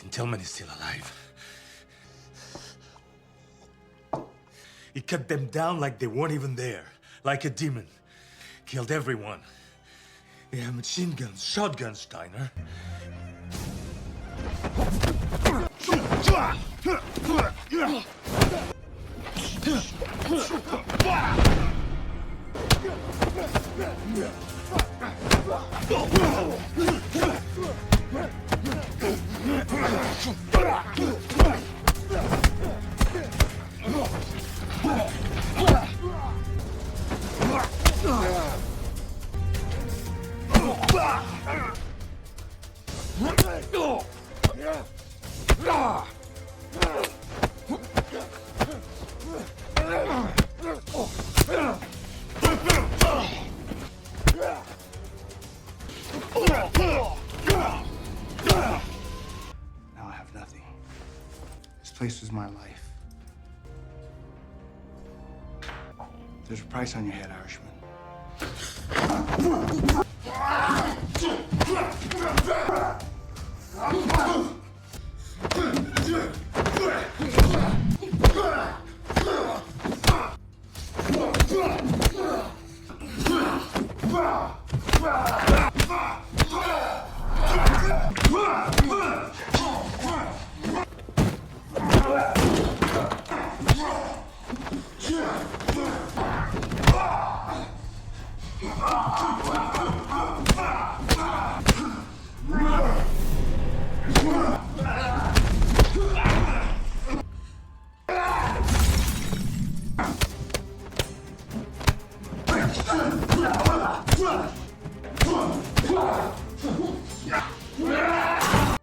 And Tillman is still alive. He cut them down like they weren't even there. Like a demon. Killed everyone. They have machine guns, shotguns, Steiner. Now I have nothing. This place was my life. There's a price on your head, Irishman.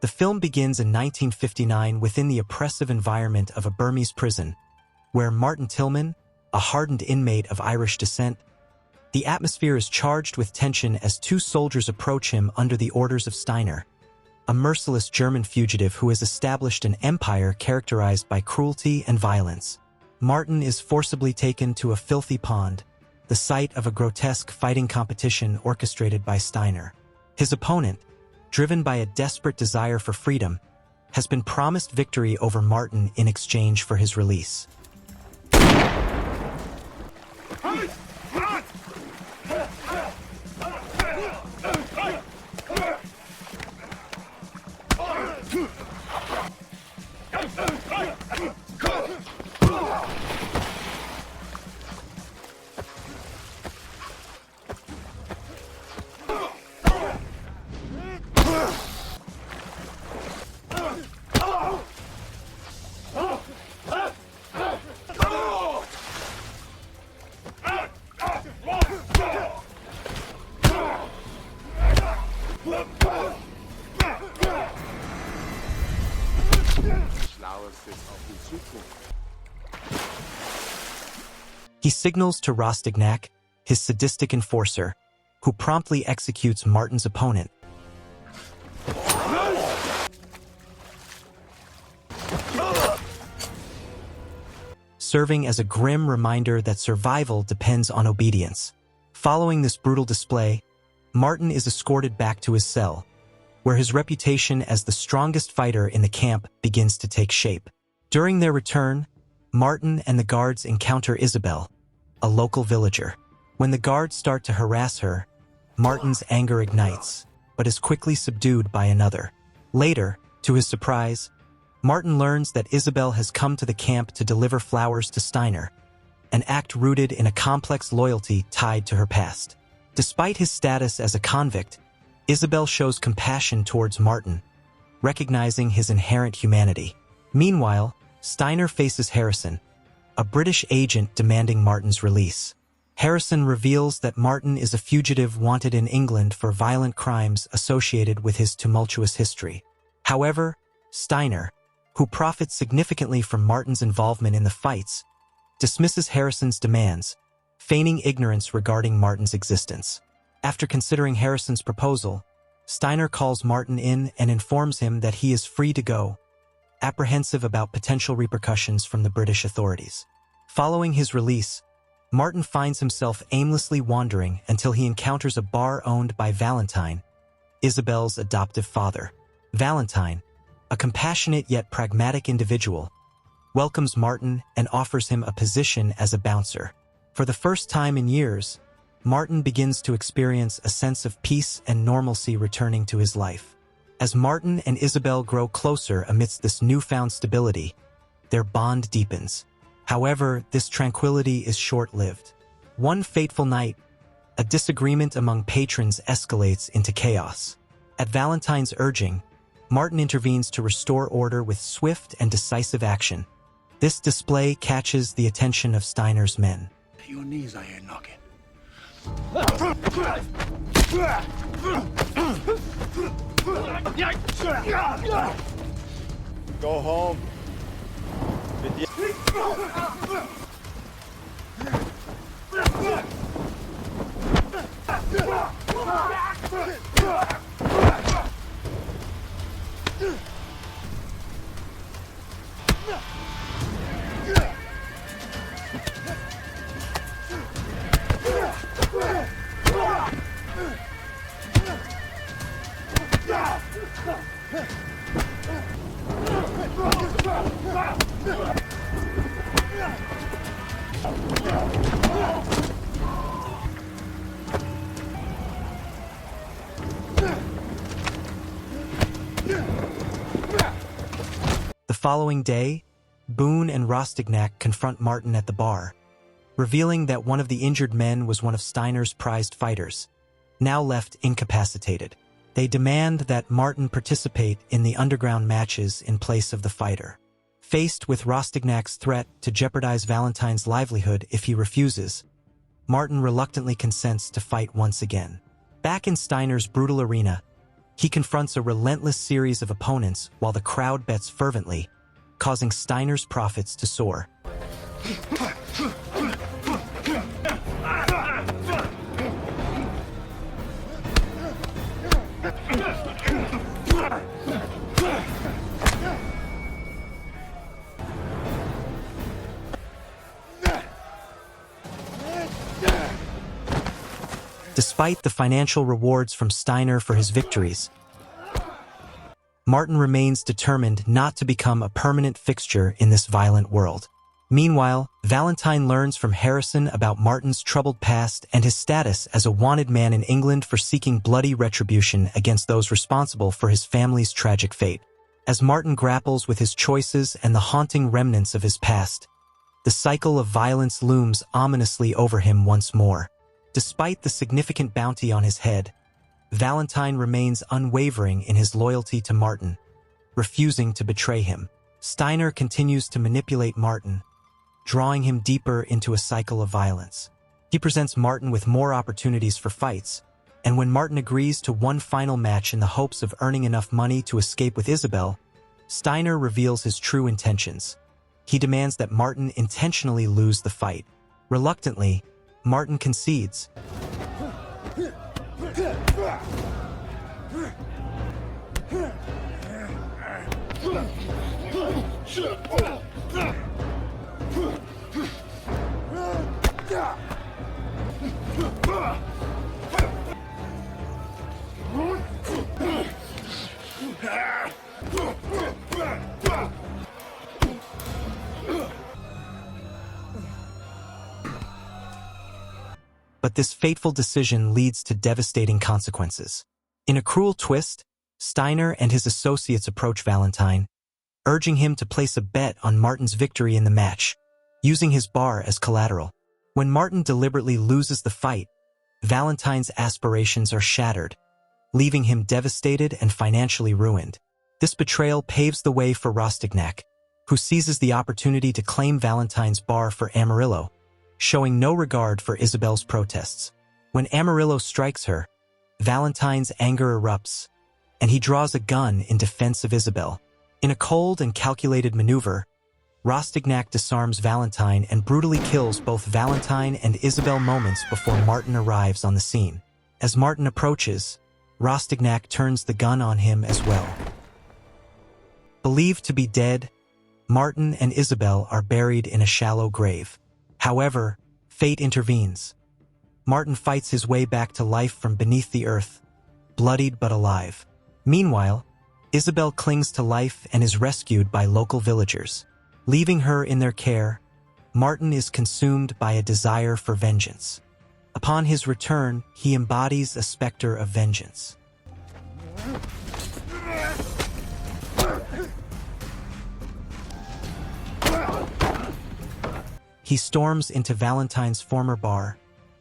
The film begins in 1959 within the oppressive environment of a Burmese prison, where Martin Tillman, a hardened inmate of Irish descent, the atmosphere is charged with tension as two soldiers approach him under the orders of Steiner, a merciless German fugitive who has established an empire characterized by cruelty and violence. Martin is forcibly taken to a filthy pond, the site of a grotesque fighting competition orchestrated by Steiner. His opponent, driven by a desperate desire for freedom, has been promised victory over Martin in exchange for his release. He signals to Rastignac, his sadistic enforcer, who promptly executes Martin's opponent. Serving as a grim reminder that survival depends on obedience. Following this brutal display, Martin is escorted back to his cell, where his reputation as the strongest fighter in the camp begins to take shape. During their return, Martin and the guards encounter Isabel, a local villager. When the guards start to harass her, Martin's anger ignites, but is quickly subdued by another. Later, to his surprise, Martin learns that Isabel has come to the camp to deliver flowers to Steiner, an act rooted in a complex loyalty tied to her past. Despite his status as a convict, Isabel shows compassion towards Martin, recognizing his inherent humanity. Meanwhile, Steiner faces Harrison, a British agent demanding Martin's release. Harrison reveals that Martin is a fugitive wanted in England for violent crimes associated with his tumultuous history. However, Steiner, who profits significantly from Martin's involvement in the fights, dismisses Harrison's demands, feigning ignorance regarding Martin's existence. After considering Harrison's proposal, Steiner calls Martin in and informs him that he is free to go, apprehensive about potential repercussions from the British authorities. Following his release, Martin finds himself aimlessly wandering until he encounters a bar owned by Valentine, Isabel's adoptive father. Valentine, a compassionate yet pragmatic individual, welcomes Martin and offers him a position as a bouncer. For the first time in years, Martin begins to experience a sense of peace and normalcy returning to his life. As Martin and Isabel grow closer amidst this newfound stability, their bond deepens. However, this tranquility is short-lived. One fateful night, a disagreement among patrons escalates into chaos. At Valentine's urging, Martin intervenes to restore order with swift and decisive action. This display catches the attention of Steiner's men. Your knees, I hear knocking. Go home. The following day, Boone and Rostignac confront Martin at the bar, revealing that one of the injured men was one of Steiner's prized fighters, now left incapacitated. They demand that Martin participate in the underground matches in place of the fighter. Faced with Rostignac's threat to jeopardize Valentine's livelihood if he refuses, Martin reluctantly consents to fight once again. Back in Steiner's brutal arena, he confronts a relentless series of opponents while the crowd bets fervently, causing Steiner's profits to soar. Despite the financial rewards from Steiner for his victories, Martin remains determined not to become a permanent fixture in this violent world. Meanwhile, Valentine learns from Harrison about Martin's troubled past and his status as a wanted man in England for seeking bloody retribution against those responsible for his family's tragic fate. As Martin grapples with his choices and the haunting remnants of his past, the cycle of violence looms ominously over him once more. Despite the significant bounty on his head, Valentine remains unwavering in his loyalty to Martin, refusing to betray him. Steiner continues to manipulate Martin, drawing him deeper into a cycle of violence. He presents Martin with more opportunities for fights, and when Martin agrees to one final match in the hopes of earning enough money to escape with Isabel, Steiner reveals his true intentions. He demands that Martin intentionally lose the fight. Reluctantly, Martin concedes. But this fateful decision leads to devastating consequences. In a cruel twist, Steiner and his associates approach Valentine, urging him to place a bet on Martin's victory in the match, using his bar as collateral. When Martin deliberately loses the fight, Valentine's aspirations are shattered, leaving him devastated and financially ruined. This betrayal paves the way for Rostignac, who seizes the opportunity to claim Valentine's bar for Amarillo, showing no regard for Isabel's protests. When Amarillo strikes her, Valentine's anger erupts, and he draws a gun in defense of Isabel. In a cold and calculated maneuver, Rostignac disarms Valentine and brutally kills both Valentine and Isabel moments before Martin arrives on the scene. As Martin approaches, Rostignac turns the gun on him as well. Believed to be dead, Martin and Isabel are buried in a shallow grave. However, fate intervenes. Martin fights his way back to life from beneath the earth, bloodied but alive. Meanwhile, Isabel clings to life and is rescued by local villagers. Leaving her in their care, Martin is consumed by a desire for vengeance. Upon his return, he embodies a specter of vengeance. He storms into Valentine's former bar,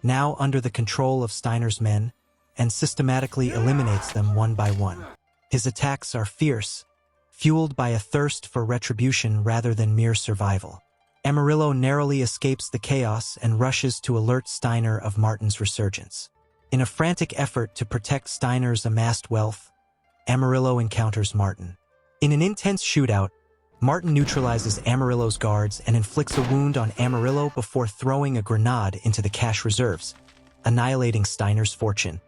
now under the control of Steiner's men, and systematically eliminates them one by one. His attacks are fierce, fueled by a thirst for retribution rather than mere survival. Amarillo narrowly escapes the chaos and rushes to alert Steiner of Martin's resurgence. In a frantic effort to protect Steiner's amassed wealth, Amarillo encounters Martin. In an intense shootout, Martin neutralizes Amarillo's guards and inflicts a wound on Amarillo before throwing a grenade into the cash reserves, annihilating Steiner's fortune.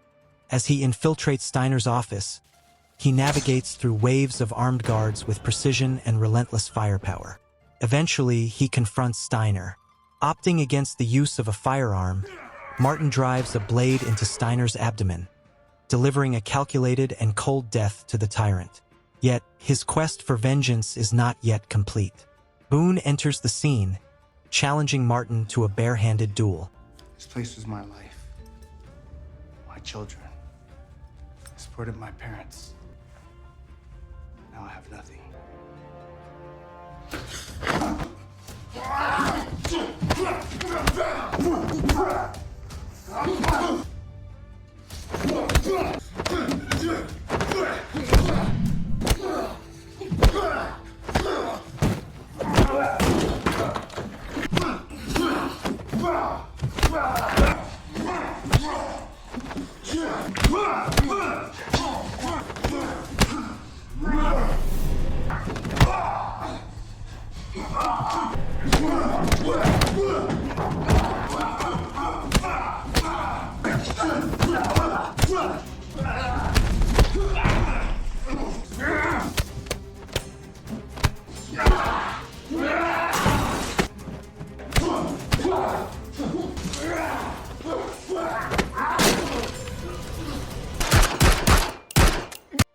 As he infiltrates Steiner's office, he navigates through waves of armed guards with precision and relentless firepower. Eventually, he confronts Steiner. Opting against the use of a firearm, Martin drives a blade into Steiner's abdomen, delivering a calculated and cold death to the tyrant. Yet, his quest for vengeance is not yet complete. Boone enters the scene, challenging Martin to a bare-handed duel. This place was my life, my children. I supported my parents. Now I have nothing.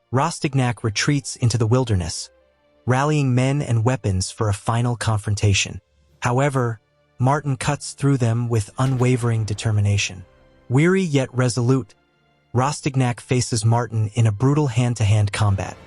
Rastignac retreats into the wilderness, rallying men and weapons for a final confrontation. However, Martin cuts through them with unwavering determination. Weary yet resolute, Rastignac faces Martin in a brutal hand-to-hand combat.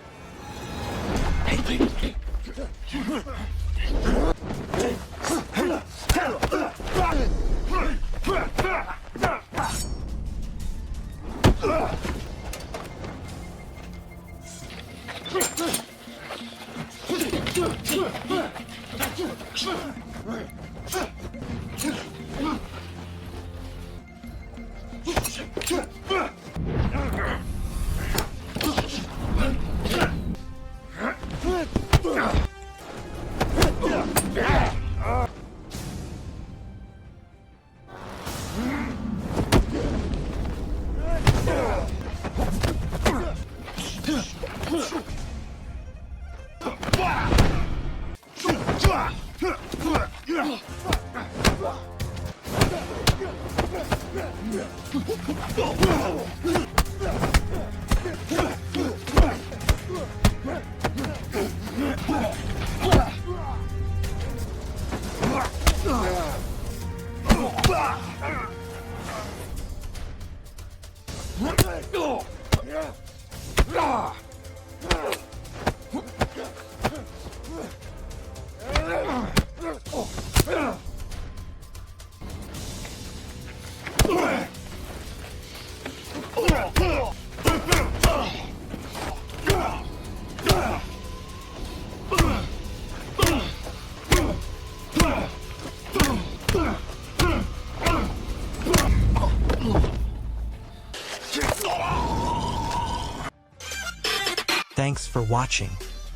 Thanks for watching.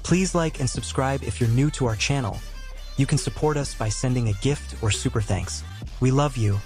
Please like and subscribe if you're new to our channel. You can support us by sending a gift or super thanks. We love you.